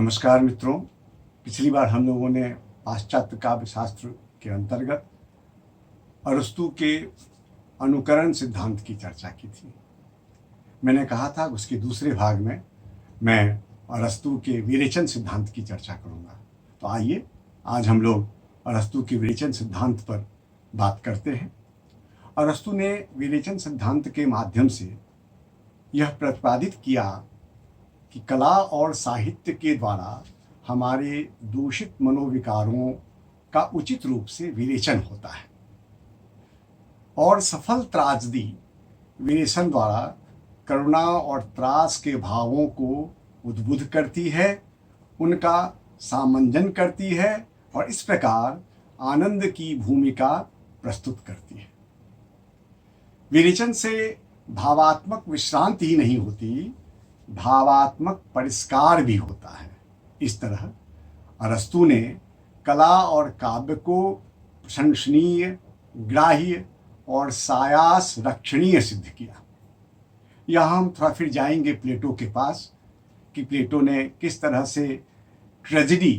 नमस्कार मित्रों। पिछली बार हम लोगों ने पाश्चात्य काव्य शास्त्र के अंतर्गत अरस्तू के अनुकरण सिद्धांत की चर्चा की थी। मैंने कहा था उसके दूसरे भाग में मैं अरस्तू के विरेचन सिद्धांत की चर्चा करूंगा। तो आइए आज हम लोग अरस्तू के विरेचन सिद्धांत पर बात करते हैं। अरस्तू ने विरेचन सिद्धांत के माध्यम से यह प्रतिपादित किया कि कला और साहित्य के द्वारा हमारे दूषित मनोविकारों का उचित रूप से विरेचन होता है और सफल त्रासदी विरेचन द्वारा करुणा और त्रास के भावों को उद्बुद्ध करती है, उनका सामंजन करती है और इस प्रकार आनंद की भूमिका प्रस्तुत करती है। विरेचन से भावात्मक विश्रांति ही नहीं होती, भावात्मक परिष्कार भी होता है। इस तरह अरस्तू ने कला और काव्य को प्रशंसनीय, ग्राह्य और सायास रक्षणीय सिद्ध किया। यहाँ हम थोड़ा फिर जाएंगे प्लेटो के पास कि प्लेटो ने किस तरह से ट्रेजेडी,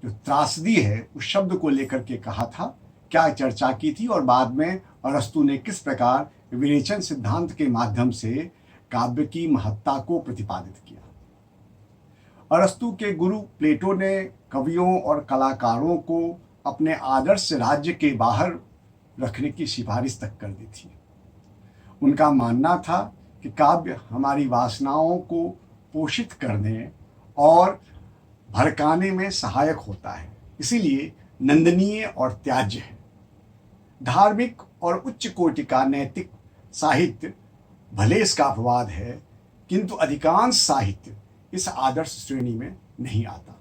जो त्रासदी है, उस शब्द को लेकर के कहा था, क्या चर्चा की थी और बाद में अरस्तू ने किस प्रकार विरेचन सिद्धांत के माध्यम से काव्य की महत्ता को प्रतिपादित किया। अरस्तू के गुरु प्लेटो ने कवियों और कलाकारों को अपने आदर्श राज्य के बाहर रखने की सिफारिश तक कर दी थी। उनका मानना था कि काव्य हमारी वासनाओं को पोषित करने और भड़काने में सहायक होता है, इसीलिए नंदनीय और त्याज्य है। धार्मिक और उच्च कोटि का नैतिक साहित्य भले इसका अपवाद है, किंतु अधिकांश साहित्य इस आदर्श श्रेणी में नहीं आता।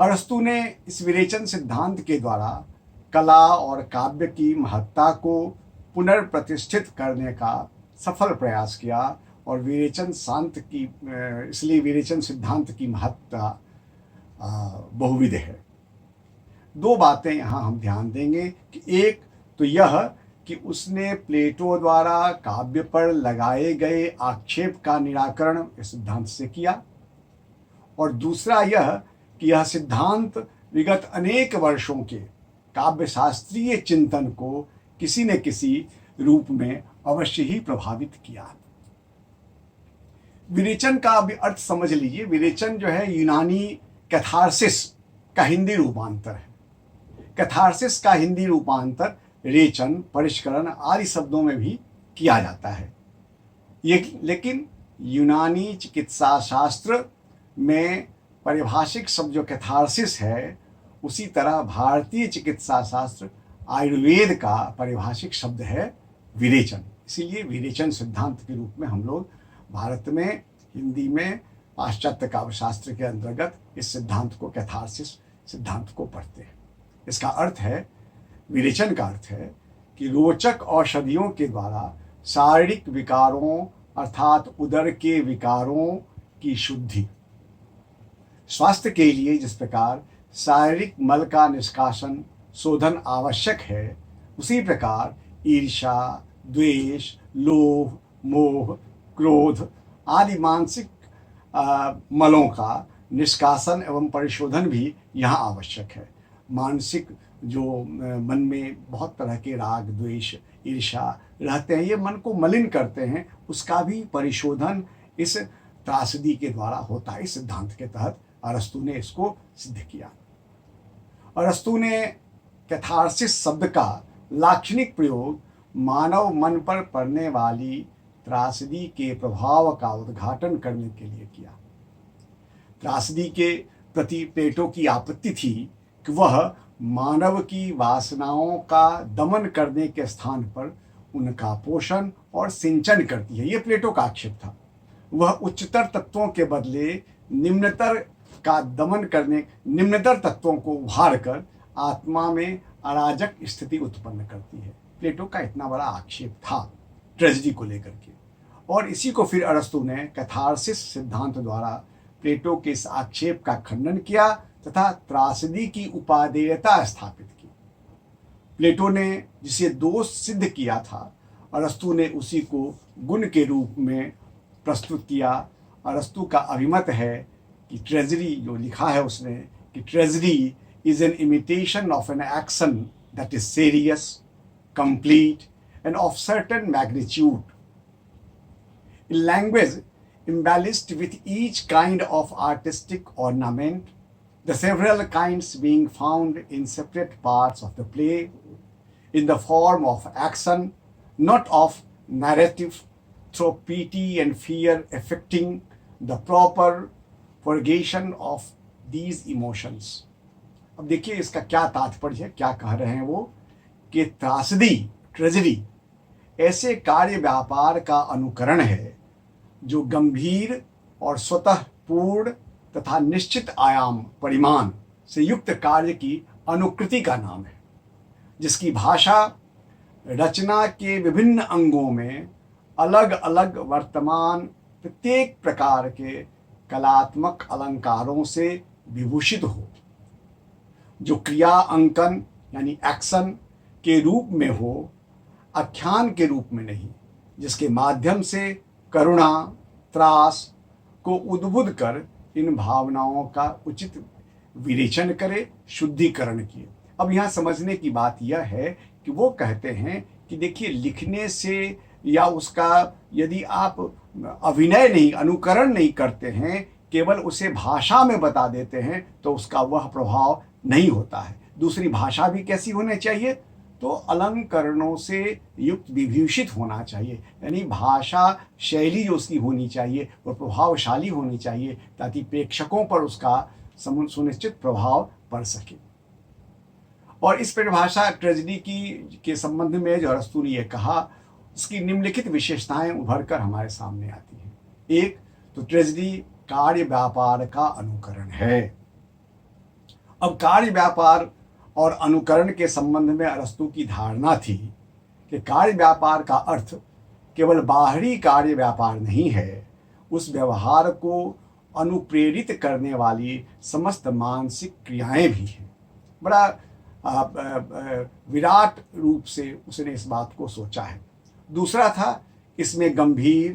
अरस्तू ने इस विरेचन सिद्धांत के द्वारा कला और काव्य की महत्ता को पुनर्प्रतिष्ठित करने का सफल प्रयास किया और इसलिए विरेचन सिद्धांत की महत्ता बहुविध है। दो बातें यहाँ हम ध्यान देंगे कि एक तो यह कि उसने प्लेटो द्वारा काव्य पर लगाए गए आक्षेप का निराकरण इस सिद्धांत से किया, और दूसरा यह कि यह सिद्धांत विगत अनेक वर्षों के काव्य शास्त्रीय चिंतन को किसी न किसी रूप में अवश्य ही प्रभावित किया। विरेचन का भी अर्थ समझ लीजिए। विरेचन जो है यूनानी कैथारसिस का हिंदी रूपांतर है। कैथारसिस का हिंदी रूपांतर रेचन, परिष्करण आदि शब्दों में भी किया जाता है। लेकिन यूनानी चिकित्सा शास्त्र में परिभाषिक शब्द जो कैथारसिस है, उसी तरह भारतीय चिकित्सा शास्त्र आयुर्वेद का परिभाषिक शब्द है विरेचन। इसीलिए विरेचन सिद्धांत के रूप में हम लोग भारत में हिंदी में पाश्चात्य काव्य शास्त्र के अंतर्गत इस सिद्धांत को, कैथारसिस सिद्धांत को पढ़ते हैं। इसका अर्थ है, विरेचन का अर्थ है कि रोचक औषधियों के द्वारा शारीरिक विकारों अर्थात उदर के विकारों की शुद्धि। स्वास्थ्य के लिए जिस प्रकार शारीरिक मल का निष्कासन शोधन आवश्यक है, उसी प्रकार ईर्ष्या, द्वेष, लोभ, मोह, क्रोध आदि मानसिक मलों का निष्कासन एवं परिशोधन भी यहाँ आवश्यक है। मानसिक जो मन में बहुत तरह के राग, द्वेष, ईर्ष्या रहते हैं, ये मन को मलिन करते हैं, उसका भी परिशोधन इस त्रासदी के द्वारा होता है। इस सिद्धांत के तहत अरस्तू ने इसको सिद्ध किया। अरस्तू ने कैथारसिस शब्द का लाक्षणिक प्रयोग मानव मन पर पड़ने वाली त्रासदी के प्रभाव का उद्घाटन करने के लिए किया। त्रासदी के प्रति प्लेटो की आपत्ति थी कि वह मानव की वासनाओं का दमन करने के स्थान पर उनका पोषण और सिंचन करती है। ये प्लेटो का आक्षेप था। वह उच्चतर तत्वों के बदले निम्नतर का दमन करने, निम्नतर तत्वों को उभार कर आत्मा में अराजक स्थिति उत्पन्न करती है। प्लेटो का इतना बड़ा आक्षेप था ट्रेजेडी को लेकर के, और इसी को फिर अरस्तू ने कैथारसिस सिद्धांत द्वारा प्लेटो के इस आक्षेप का खंडन किया तथा त्रासदी की उपादेयता स्थापित की। प्लेटो ने जिसे दोष सिद्ध किया था, अरस्तू ने उसी को गुण के रूप में प्रस्तुत किया। अरस्तू का अभिमत है कि ट्रेजरी जो लिखा है उसने कि treasury is an imitation of an action that is serious, complete end of certain magnitude, in language embellished with each kind of artistic ornament, the several kinds being found in separate parts of the play, in the form of action, not of narrative, through pity and fear affecting the proper purgation of these emotions. अब देखिए इसका क्या तात्पर्य है, क्या कह रहे हैं वो कि त्रासदी, ट्रेजेडी ऐसे कार्य व्यापार का अनुकरण है जो गंभीर और स्वतः पूर्ण तथा निश्चित आयाम परिमाण से युक्त कार्य की अनुकृति का नाम है, जिसकी भाषा रचना के विभिन्न अंगों में अलग अलग वर्तमान प्रत्येक प्रकार के कलात्मक अलंकारों से विभूषित हो, जो क्रिया अंकन यानी एक्शन के रूप में हो, आख्यान के रूप में नहीं, जिसके माध्यम से करुणा, त्रास को उद्बुद्ध कर इन भावनाओं का उचित विरेचन करे, शुद्धिकरण किए। अब यहाँ समझने की बात यह है कि वो कहते हैं कि देखिए लिखने से या उसका यदि आप अभिनय नहीं, अनुकरण नहीं करते हैं, केवल उसे भाषा में बता देते हैं तो उसका वह प्रभाव नहीं होता है। दूसरी भाषा भी कैसी होनी चाहिए, तो अलंकरणों से युक्त विभूषित होना चाहिए, यानी भाषा शैली जो उसकी होनी चाहिए वो प्रभावशाली होनी चाहिए ताकि प्रेक्षकों पर उसका सुनिश्चित प्रभाव पड़ सके। और इस परिभाषा ट्रेजेडी के संबंध में जो अरस्तू ने यह कहा, उसकी निम्नलिखित विशेषताएं उभर कर हमारे सामने आती हैं। एक तो ट्रेजेडी कार्य व्यापार का अनुकरण है। अब कार्य व्यापार और अनुकरण के संबंध में अरस्तू की धारणा थी कि कार्य व्यापार का अर्थ केवल बाहरी कार्य व्यापार नहीं है, उस व्यवहार को अनुप्रेरित करने वाली समस्त मानसिक क्रियाएं भी हैं। बड़ा विराट रूप से उसने इस बात को सोचा है। दूसरा था, इसमें गंभीर,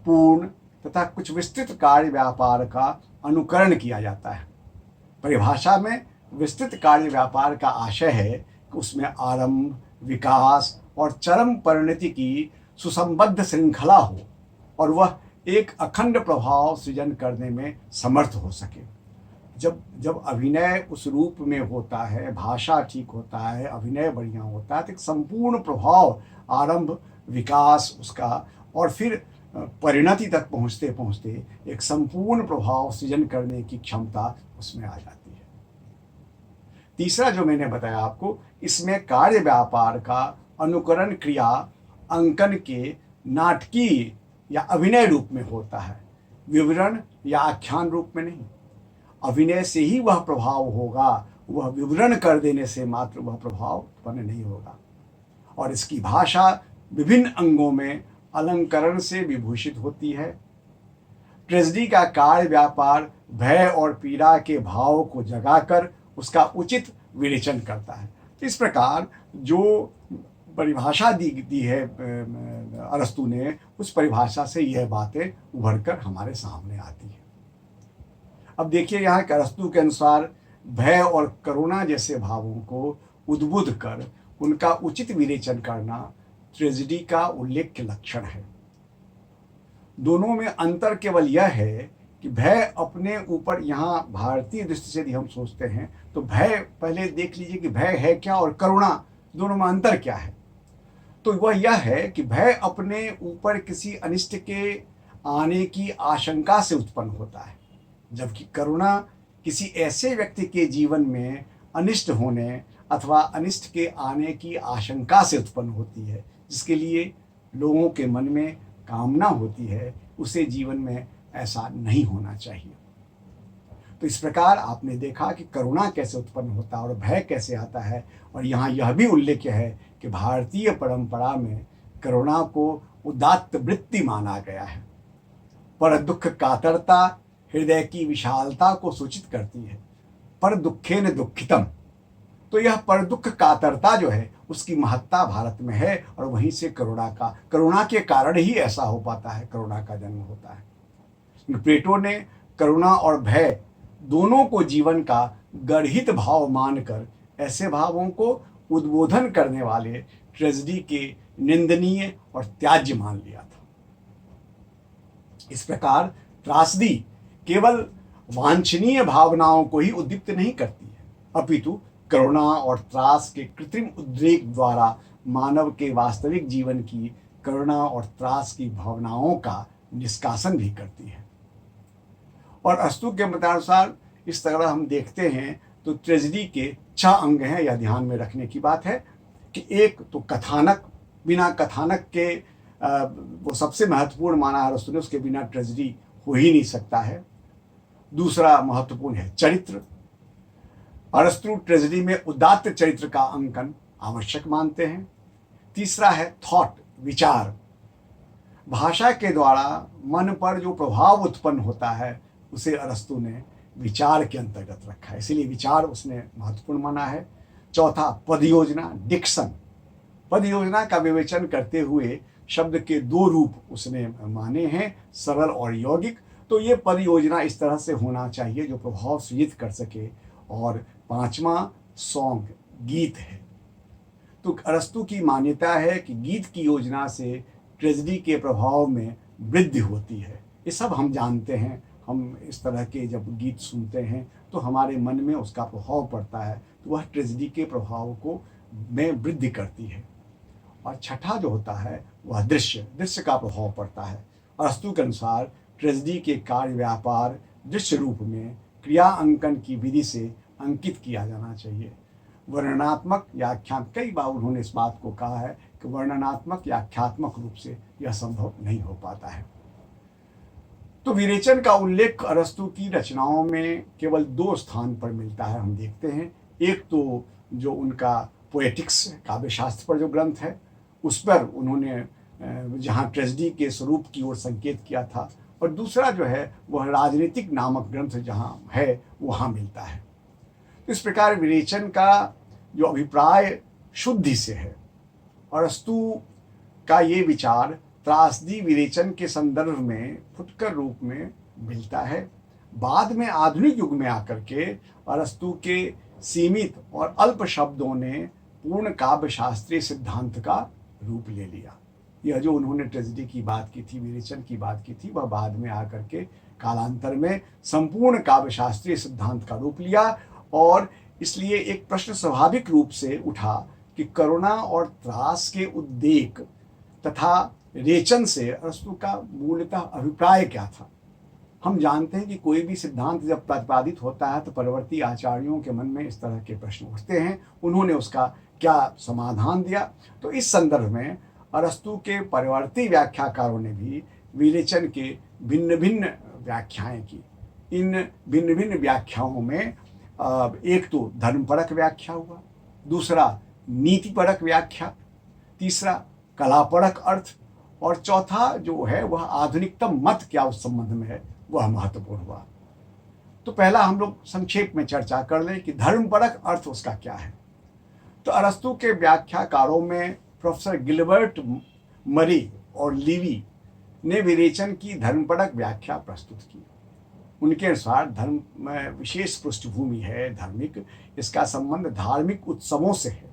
पूर्ण तथा कुछ विस्तृत कार्य व्यापार का अनुकरण किया जाता है। परिभाषा में विस्तृत कार्य व्यापार का आशय है कि उसमें आरंभ, विकास और चरम परिणति की सुसंबद्ध श्रृंखला हो और वह एक अखंड प्रभाव सृजन करने में समर्थ हो सके। जब अभिनय उस रूप में होता है, भाषा ठीक होता है, अभिनय बढ़िया होता है, तो एक संपूर्ण प्रभाव, आरंभ, विकास उसका और फिर परिणति तक पहुँचते पहुँचते एक संपूर्ण प्रभाव सृजन करने की क्षमता उसमें आ जाती है। तीसरा जो मैंने बताया आपको, इसमें कार्य व्यापार का अनुकरण क्रिया अंकन के नाटकीय या अभिनय रूप में होता है, विवरण या आख्यान रूप में नहीं। अभिनय से ही वह प्रभाव होगा, वह विवरण कर देने से मात्र वह प्रभाव उत्पन्न नहीं होगा। और इसकी भाषा विभिन्न अंगों में अलंकरण से विभूषित होती है। ट्रेजेडी का कार्य व्यापार भय और पीड़ा के भाव को जगाकर उसका उचित विवेचन करता है। इस प्रकार जो परिभाषा दी है अरस्तू ने, उस परिभाषा से यह बातें उभर कर हमारे सामने आती हैं। अब देखिए यहाँ के अरस्तू के अनुसार भय और करुणा जैसे भावों को उद्बुद्ध कर उनका उचित विवेचन करना ट्रेजेडी का उल्लेख्य लक्षण है। दोनों में अंतर केवल यह है कि भय अपने ऊपर, यहाँ भारतीय दृष्टि से यदि हम सोचते हैं तो भय, पहले देख लीजिए कि भय है क्या और करुणा, दोनों में अंतर क्या है। तो वह यह है कि भय अपने ऊपर किसी अनिष्ट के आने की आशंका से उत्पन्न होता है, जबकि करुणा किसी ऐसे व्यक्ति के जीवन में अनिष्ट होने अथवा अनिष्ट के आने की आशंका से उत्पन्न होती है, जिसके लिए लोगों के मन में कामना होती है, उसे जीवन में ऐसा नहीं होना चाहिए। तो इस प्रकार आपने देखा कि करुणा कैसे उत्पन्न होता है और भय कैसे आता है। और यहाँ यह भी उल्लेख है कि भारतीय परंपरा में करुणा को उदात्त वृत्ति माना गया है। पर दुख कातरता हृदय की विशालता को सूचित करती है। पर दुखेन दुखितम, तो यह पर दुख कातरता जो है उसकी महत्ता भारत में है और वहीं से करुणा के कारण ही ऐसा हो पाता है, करुणा का जन्म होता है। प्लेटो ने करुणा और भय दोनों को जीवन का गर्हित भाव मानकर ऐसे भावों को उद्बोधन करने वाले ट्रेजेडी के निंदनीय और त्याज्य मान लिया था। इस प्रकार त्रासदी केवल वांछनीय भावनाओं को ही उद्दीप्त नहीं करती है, अपितु करुणा और त्रास के कृत्रिम उद्रेक द्वारा मानव के वास्तविक जीवन की करुणा और त्रास की भावनाओं का निष्कासन भी करती है। और अस्तु के मतानुसार इस तरह हम देखते हैं तो ट्रेजेडी के 6 अंग हैं। यह ध्यान में रखने की बात है कि एक तो कथानक, बिना कथानक के वो सबसे महत्वपूर्ण माना है अरस्तु ने, उसके बिना ट्रेजेडी हो ही नहीं सकता है। दूसरा महत्वपूर्ण है चरित्र। अरस्तु ट्रेजेडी में उदात्त चरित्र का अंकन आवश्यक मानते हैं। तीसरा है थॉट, विचार। भाषा के द्वारा मन पर जो प्रभाव उत्पन्न होता है उसे अरस्तु ने विचार के अंतर्गत रखा है, इसीलिए विचार उसने महत्वपूर्ण माना है। चौथा पद योजना, डिक्शन। पद योजना का विवेचन करते हुए शब्द के 2 रूप उसने माने हैं, सरल और यौगिक। तो ये पद योजना इस तरह से होना चाहिए जो प्रभाव सृजित कर सके। और 5वां सॉन्ग, गीत है। तो अरस्तु की मान्यता है कि गीत की योजना से ट्रेजेडी के प्रभाव में वृद्धि होती है। ये सब हम जानते हैं। हम इस तरह के जब गीत सुनते हैं तो हमारे मन में उसका प्रभाव पड़ता है, तो वह ट्रेजेडी के प्रभाव को में वृद्धि करती है। और छठा जो होता है वह दृश्य, दृश्य का प्रभाव पड़ता है। अरस्तु के अनुसार ट्रेजेडी के कार्य व्यापार दृश्य रूप में क्रिया अंकन की विधि से अंकित किया जाना चाहिए। वर्णनात्मक या आख्यात्मक, कई बार उन्होंने इस बात को कहा है कि वर्णनात्मक या आख्यात्मक रूप से यह संभव नहीं हो पाता है। तो विरेचन का उल्लेख अरस्तु की रचनाओं में केवल 2 स्थान पर मिलता है, हम देखते हैं। एक तो जो उनका पोएटिक्स, काव्यशास्त्र पर जो ग्रंथ है, उस पर उन्होंने जहाँ ट्रेजेडी के स्वरूप की ओर संकेत किया था, और दूसरा जो है वह राजनीतिक नामक ग्रंथ जहाँ है वहाँ मिलता है। तो इस प्रकार विरेचन का जो अभिप्राय शुद्धि से है। अरस्तु का ये विचार त्रासदी विरेचन के संदर्भ में फुटकर रूप में मिलता है। बाद में आधुनिक युग में आकर के अरस्तु के सीमित और अल्प शब्दों ने पूर्ण काव्य शास्त्रीय सिद्धांत का रूप ले लिया। यह जो उन्होंने ट्रेजेडी की बात की थी, विरेचन की बात की थी, वह बाद में आकर के कालांतर में संपूर्ण काव्य शास्त्रीय सिद्धांत का रूप लिया। और इसलिए एक प्रश्न स्वाभाविक रूप से उठा कि करुणा और त्रास के उद्रेक तथा रेचन से अरस्तु का मूलतः अभिप्राय क्या था। हम जानते हैं कि कोई भी सिद्धांत जब प्रतिपादित होता है तो परवर्ती आचार्यों के मन में इस तरह के प्रश्न उठते हैं। उन्होंने उसका क्या समाधान दिया। तो इस संदर्भ में अरस्तु के परवर्ती व्याख्याकारों ने भी विरेचन के भिन्न भिन्न व्याख्याएं की। इन भिन्न भिन्न व्याख्याओं में एक तो धर्मपरक व्याख्या हुआ, दूसरा नीतिपरक व्याख्या, तीसरा कलापरक अर्थ, और चौथा जो है वह आधुनिकतम मत क्या उस संबंध में है वह महत्वपूर्ण हुआ। तो पहला हम लोग संक्षेप में चर्चा कर लें कि धर्मपरक अर्थ उसका क्या है। तो अरस्तु के व्याख्याकारों में प्रोफेसर गिलबर्ट मरी और लीवी ने विरेचन की धर्मपरक व्याख्या प्रस्तुत की। उनके अनुसार धर्म में विशेष पृष्ठभूमि है धार्मिक, इसका संबंध धार्मिक उत्सवों से है।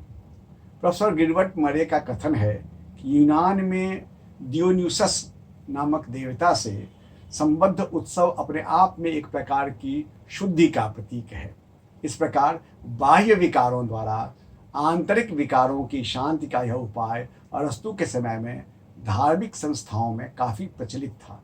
प्रोफेसर गिलबर्ट मरे का कथन है कि यूनान में डियोन्यूसस नामक देवता से संबद्ध उत्सव अपने आप में एक प्रकार की शुद्धि का प्रतीक है। इस प्रकार बाह्य विकारों द्वारा आंतरिक विकारों की शांति का यह उपाय अरस्तु के समय में धार्मिक संस्थाओं में काफ़ी प्रचलित था।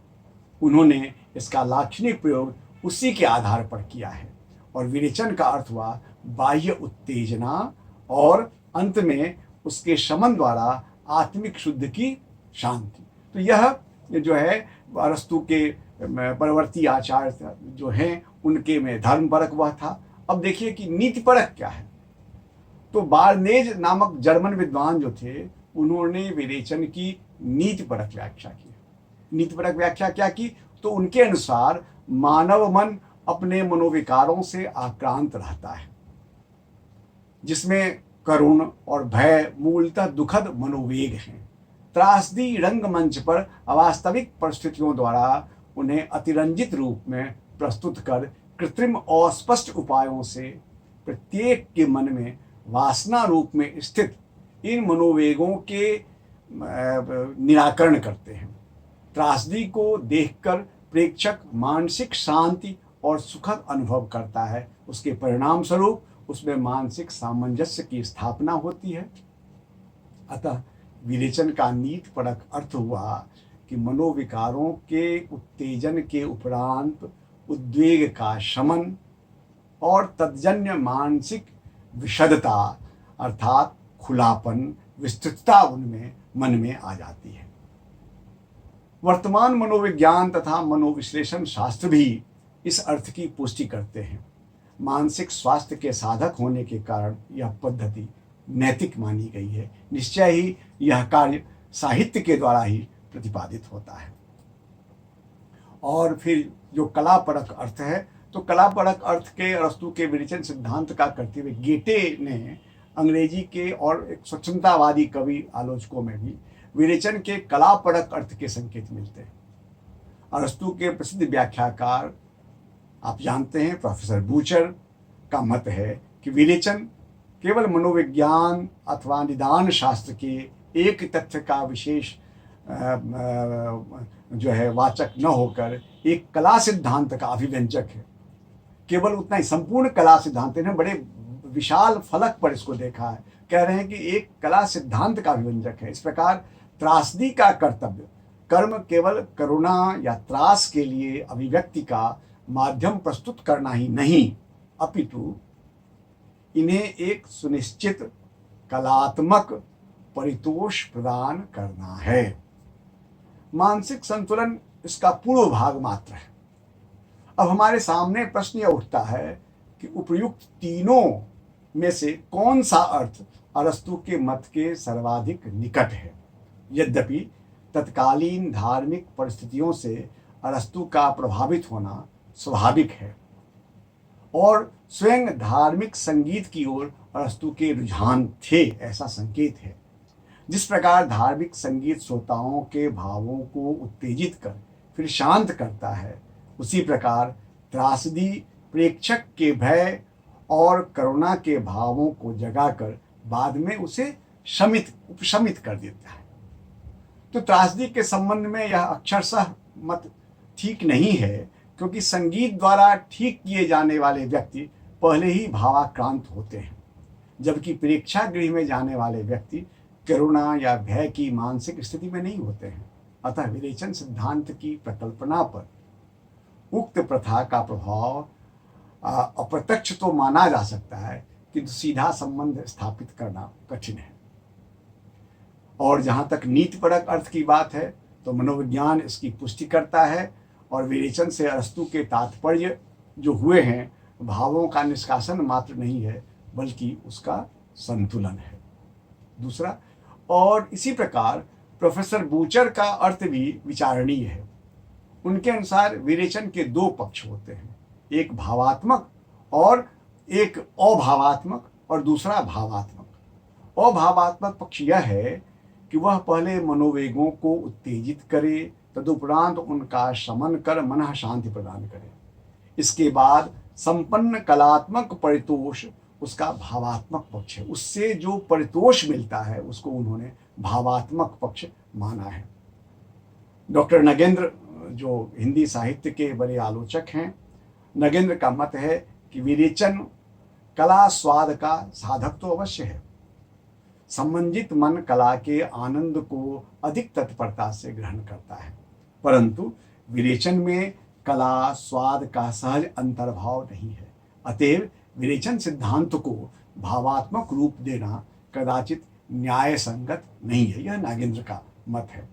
उन्होंने इसका लाक्षणिक प्रयोग उसी के आधार पर किया है। और विरेचन का अर्थ हुआ बाह्य उत्तेजना और अंत में उसके शमन द्वारा आत्मिक शुद्ध की शांति। तो यह जो है अरस्तु के परवर्ती आचार्य जो हैं उनके में धर्मपरक वह था। अब देखिए कि नीतिपरक क्या है। तो बार्नेज नामक जर्मन विद्वान जो थे उन्होंने विरेचन की नीतिपरक व्याख्या की। नीतिपरक व्याख्या क्या की? तो उनके अनुसार मानव मन अपने मनोविकारों से आक्रांत रहता है, जिसमें करुण और भय मूलतः दुखद मनोवेग हैं। त्रासदी रंगमंच पर अवास्तविक परिस्थितियों द्वारा उन्हें अतिरंजित रूप में प्रस्तुत कर कृत्रिम और स्पष्ट उपायों से प्रत्येक के मन में वासना रूप में स्थित इन मनोवेगों के निराकरण करते हैं। त्रासदी को देखकर प्रेक्षक मानसिक शांति और सुखद अनुभव करता है। उसके परिणाम स्वरूप उसमें मानसिक सामंजस्य की स्थापना होती है। अतः विरेचन का नीतिपरक अर्थ हुआ कि मनोविकारों के उत्तेजन के उपरांत उद्वेग का शमन और तत्जन्य मानसिक विशदता अर्थात खुलापन, विस्तृतता उनमें मन में आ जाती है। वर्तमान मनोविज्ञान तथा मनोविश्लेषण शास्त्र भी इस अर्थ की पुष्टि करते हैं। मानसिक स्वास्थ्य के साधक होने के कारण यह पद्धति नैतिक मानी गई है। निश्चय ही यह कार्य साहित्य के द्वारा ही प्रतिपादित होता है। और फिर जो कलापरक अर्थ है, तो कलापरक अर्थ के अरस्तु के विरेचन सिद्धांत का करते हुए गेटे ने अंग्रेजी के और एक स्वच्छंदतावादी कवि आलोचकों में भी विरेचन के कलापरक अर्थ के संकेत मिलते हैं। अरस्तु के प्रसिद्ध व्याख्याकार आप जानते हैं प्रोफेसर बूचर का मत है कि विरेचन केवल मनोविज्ञान अथवा निदान शास्त्र के एक तथ्य का विशेष जो है वाचक न होकर एक कला सिद्धांत का अभिव्यंजक है। केवल उतना ही संपूर्ण कला सिद्धांत ने बड़े विशाल फलक पर इसको देखा है। कह रहे हैं कि एक कला सिद्धांत का अभिव्यंजक है। इस प्रकार त्रासदी का कर्तव्य कर्म केवल करुणा या त्रास के लिए अभिव्यक्ति का माध्यम प्रस्तुत करना ही नहीं, अपितु इन्हें एक सुनिश्चित कलात्मक परितोष प्रदान करना है। मानसिक संतुलन इसका पूर्व भाग मात्र है। अब हमारे सामने प्रश्न यह उठता है कि उपर्युक्त तीनों में से कौन सा अर्थ अरस्तु के मत के सर्वाधिक निकट है। यद्यपि तत्कालीन धार्मिक परिस्थितियों से अरस्तु का प्रभावित होना स्वाभाविक है और स्वयं धार्मिक संगीत की ओर अरस्तु के रुझान थे, ऐसा संकेत है। जिस प्रकार धार्मिक संगीत श्रोताओं के भावों को उत्तेजित कर फिर शांत करता है, उसी प्रकार त्रासदी प्रेक्षक के भय और करुणा के भावों को जगाकर बाद में उसे उपशमित कर देता है। तो त्रासदी के संबंध में यह अक्षरशः मत ठीक नहीं है, क्योंकि संगीत द्वारा ठीक किए जाने वाले व्यक्ति पहले ही भावाक्रांत होते हैं, जबकि प्रेक्षागृह में जाने वाले व्यक्ति करुणा या भय की मानसिक स्थिति में नहीं होते हैं। अतः विरेचन सिद्धांत की प्रकल्पना पर उक्त प्रथा का प्रभाव अप्रत्यक्ष तो माना जा सकता है, किंतु सीधा संबंध स्थापित करना कठिन है। और जहाँ तक नीतिपरक अर्थ की बात है, तो मनोविज्ञान इसकी पुष्टि करता है और विरेचन से अरस्तु के तात्पर्य जो हुए हैं भावों का निष्कासन मात्र नहीं है, बल्कि उसका संतुलन है। दूसरा, और इसी प्रकार प्रोफेसर बूचर का अर्थ भी विचारणीय है। उनके अनुसार विरेचन के दो पक्ष होते हैं, एक भावात्मक और एक अभावात्मक और दूसरा भावात्मक। अभावात्मक पक्ष यह है कि वह पहले मनोवेगों को उत्तेजित करे, तदुपरांत उनका शमन कर मन शांति प्रदान करे। इसके बाद संपन्न कलात्मक परितोष उसका भावात्मक पक्ष है। उससे जो परितोष मिलता है उसको उन्होंने भावात्मक पक्ष माना है। डॉक्टर नगेंद्र जो हिंदी साहित्य के बड़े आलोचक हैं, नगेंद्र का मत है कि विरेचन कला स्वाद का साधक तो अवश्य है। सम्मंजित मन कला के आनंद को अधिक तत्परता से ग्रहण करता है, परंतु विरेचन में कला स्वाद का सहज अंतर्भाव नहीं है। अतएव विरेचन सिद्धांत को भावात्मक रूप देना कदाचित न्याय संगत नहीं है। यह नागेंद्र का मत है।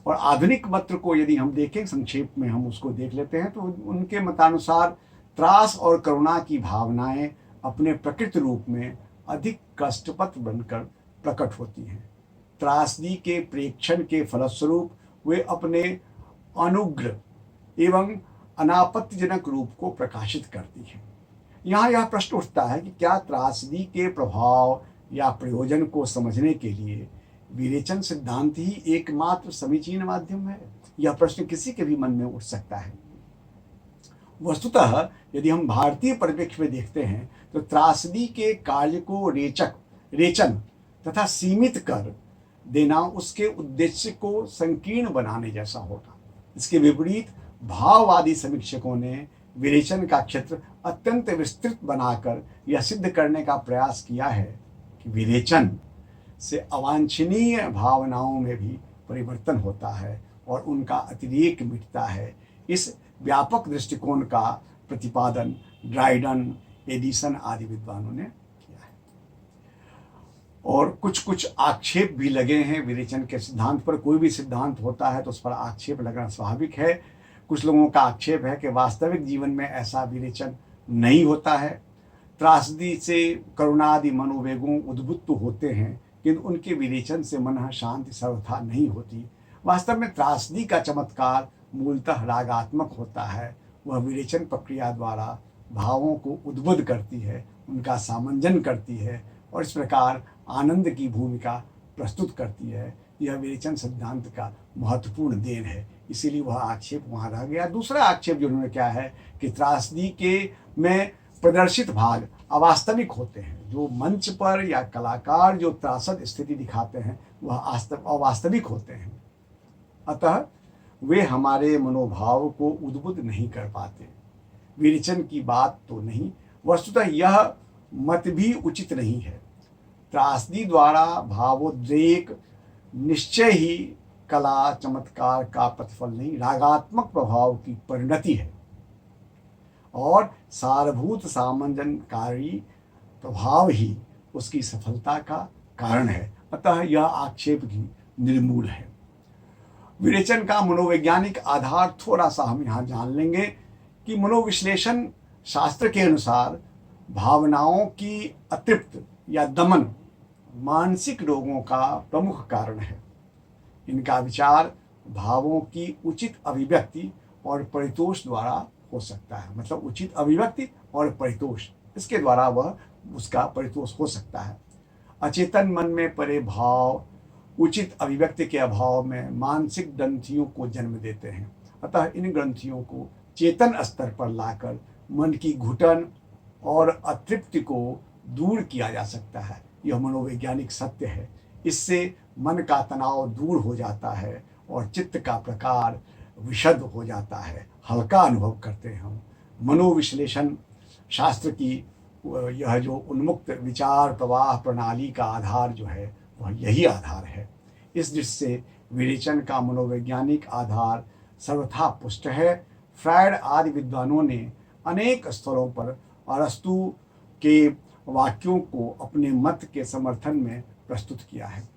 और आधुनिक मत को यदि हम देखें, संक्षेप में हम उसको देख लेते हैं, तो उनके मतानुसार त्रास और करुणा की भावनाएं अपने प्रकृत रूप में अधिक कष्टप्रद बनकर प्रकट होती हैं। त्रासदी के प्रेक्षण के फलस्वरूप वे अपने अनुग्र एवं अनापत्तिजनक रूप को प्रकाशित करती हैं। यहाँ यह प्रश्न उठता है कि क्या त्रासदी के प्रभाव या प्रयोजन को समझने के लिए विरेचन सिद्धांत ही एकमात्र समीचीन माध्यम है? यह प्रश्न किसी के भी मन में उठ सकता है। वस्तुतः यदि हम भारतीय परिप्रेक्ष्य में देखते हैं तो त्रासदी के कार्य को रेचन तथा सीमित कर देना उसके उद्देश्य को संकीर्ण बनाने जैसा होगा। इसके विपरीत भाववादी समीक्षकों ने विरेचन का क्षेत्र अत्यंत विस्तृत बनाकर यह सिद्ध करने का प्रयास किया है कि विरेचन से अवांछनीय भावनाओं में भी परिवर्तन होता है और उनका अतिरेक मिटता है। इस व्यापक दृष्टिकोण का प्रतिपादन ड्राइडन, एडिसन आदि विद्वानों ने किया है। और कुछ आक्षेप भी लगे हैं विरेचन के सिद्धांत पर। कोई भी सिद्धांत होता है तो उस पर आक्षेप लगना स्वाभाविक है। कुछ लोगों का आक्षेप है कि वास्तविक जीवन में ऐसा विरेचन नहीं होता है। त्रासदी से करुणादि मनोवेगों उद्भुत तो होते हैं, किंतु उनके विरेचन से मन शांति सर्वथा नहीं होती। वास्तव में त्रासदी का चमत्कार मूलतः रागात्मक होता है। वह विरेचन प्रक्रिया द्वारा भावों को उद्बुद्ध करती है, उनका सामंजन करती है और इस प्रकार आनंद की भूमिका प्रस्तुत करती है। यह विरेचन सिद्धांत का महत्वपूर्ण देन है, इसीलिए वह आक्षेप वहाँ रह गया। दूसरा आक्षेप जो उन्होंने क्या है कि त्रासदी के में प्रदर्शित भाग अवास्तविक होते हैं। जो मंच पर या कलाकार जो त्रासद स्थिति दिखाते हैं वह अवास्तविक होते हैं, अतः वे हमारे मनोभाव को उद्बुद्ध नहीं कर पाते। विरेचन की बात तो नहीं, वस्तुतः यह मत भी उचित नहीं है। त्रासदी द्वारा भावोद्रेक निश्चय ही कला चमत्कार का प्रतिफल नहीं, रागात्मक प्रभाव की परिणति है और सारभूत सामंजनकारी प्रभाव ही उसकी सफलता का कारण है। अतः यह आक्षेप भी निर्मूल है। विरेचन का मनोवैज्ञानिक आधार थोड़ा सा हम यहाँ जान लेंगे कि मनोविश्लेषण शास्त्र के अनुसार भावनाओं की अतृप्त या दमन मानसिक रोगों का प्रमुख कारण है। इनका विचार भावों की उचित अभिव्यक्ति और परितोष द्वारा हो सकता है। मतलब उचित अभिव्यक्ति और परितोष, इसके द्वारा वह उसका परितोष हो सकता है। अचेतन मन में परे भाव उचित अभिव्यक्ति के अभाव में मानसिक ग्रंथियों को जन्म देते हैं। अतः इन ग्रंथियों को चेतन स्तर पर लाकर मन की घुटन और अतृप्ति को दूर किया जा सकता है। यह मनोवैज्ञानिक सत्य है। इससे मन का तनाव दूर हो जाता है और चित्त का प्रकार विशद हो जाता है, हल्का अनुभव करते हैं हम। मनोविश्लेषण शास्त्र की यह जो उन्मुक्त विचार प्रवाह प्रणाली का आधार जो है वह यही आधार है। इस दृष्टि से विरेचन का मनोवैज्ञानिक आधार सर्वथा पुष्ट है। फ्रायड आदि विद्वानों ने अनेक स्तरों पर अरस्तु के वाक्यों को अपने मत के समर्थन में प्रस्तुत किया है।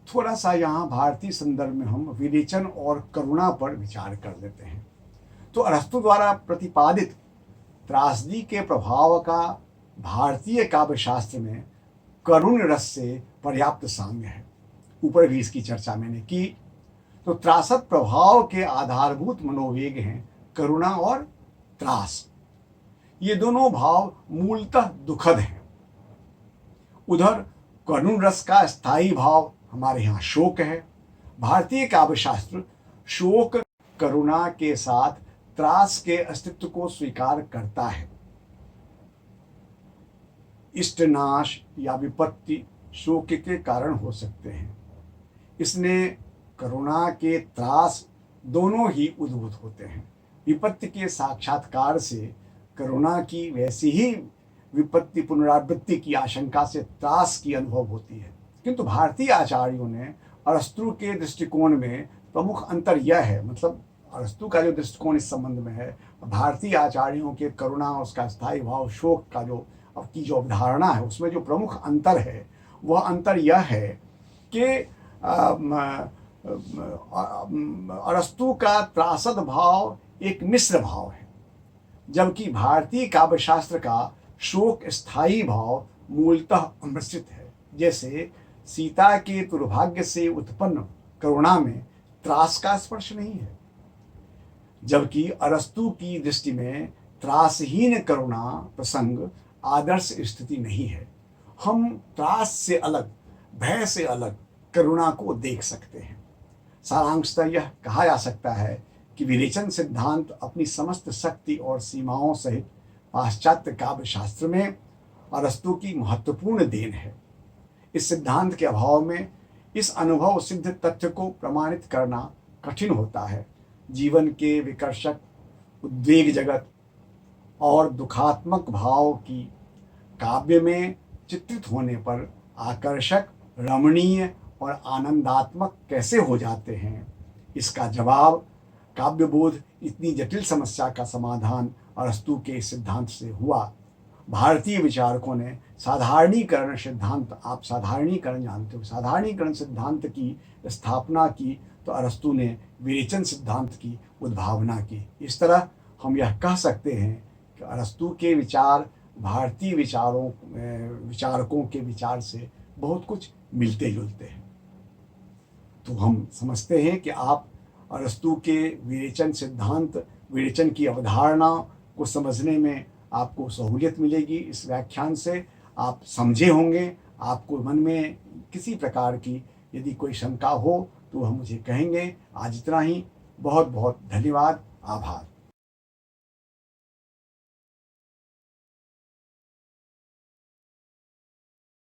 थोड़ा सा यहाँ भारतीय संदर्भ में हम विरेचन और करुणा पर विचार कर लेते हैं। तो अरस्तु द्वारा प्रतिपादित त्रासदी के प्रभाव का भारतीय काव्यशास्त्र में करुण रस से पर्याप्त साम्य है। ऊपर भी इसकी चर्चा मैंने की। तो त्रासद प्रभाव के आधारभूत मनोवेग हैं करुणा और त्रास। ये दोनों भाव मूलतः दुखद हैं। उधर करुण रस का स्थायी भाव हमारे यहाँ शोक है। भारतीय काव्यशास्त्र शोक करुणा के साथ त्रास के अस्तित्व को स्वीकार करता है। इष्टनाश या विपत्ति शोक के कारण हो सकते हैं। इसने करुणा के त्रास दोनों ही उद्भूत होते हैं। विपत्ति के साक्षात्कार से करुणा की वैसी ही विपत्ति पुनरावृत्ति की आशंका से त्रास की अनुभव होती है। किंतु भारतीय आचार्यों ने अरस्तु के दृष्टिकोण में प्रमुख अंतर यह है, मतलब अरस्तु का जो दृष्टिकोण इस संबंध में है, भारतीय आचार्यों के करुणा उसका स्थायी भाव शोक का जो की जो अवधारणा है उसमें जो प्रमुख अंतर है वह अंतर यह है कि अरस्तु का त्रासद भाव एक मिश्र भाव है, जबकि भारतीय काव्यशास्त्र का शोक स्थायी भाव मूलतः मिश्रित है। जैसे सीता के दुर्भाग्य से उत्पन्न करुणा में त्रास का स्पर्श नहीं है, जबकि अरस्तु की दृष्टि में त्रासहीन करुणा प्रसंग आदर्श स्थिति नहीं है। हम त्रास से अलग, भय से अलग करुणा को देख सकते हैं। सारांशतः यह कहा जा सकता है कि विरेचन सिद्धांत अपनी समस्त शक्ति और सीमाओं सहित पाश्चात्य काव्य शास्त्र में अरस्तु की महत्वपूर्ण देन है। इस सिद्धांत के अभाव में इस अनुभव सिद्ध तथ्य को प्रमाणित करना कठिन होता है। जीवन के विकर्षक, उद्वेग जगत और दुखात्मक भाव की काव्य में चित्रित होने पर आकर्षक, रमणीय और आनंदात्मक कैसे हो जाते हैं, इसका जवाब काव्यबोध इतनी जटिल समस्या का समाधान अरस्तु के सिद्धांत से हुआ। भारतीय विचारकों ने साधारणीकरण सिद्धांत, आप साधारणीकरण जानते हो, साधारणीकरण सिद्धांत की स्थापना की तो अरस्तु ने विरेचन सिद्धांत की उद्भावना की। इस तरह हम यह कह सकते हैं कि अरस्तु के विचार भारतीय विचारकों के विचार से बहुत कुछ मिलते जुलते हैं। तो हम समझते हैं कि आप अरस्तु के विरेचन सिद्धांत, विरेचन की अवधारणा को समझने में आपको सहूलियत मिलेगी। इस व्याख्यान से आप समझे होंगे। आपको मन में किसी प्रकार की यदि कोई शंका हो तो वह मुझे कहेंगे। आज इतना ही। बहुत बहुत धन्यवाद, आभार।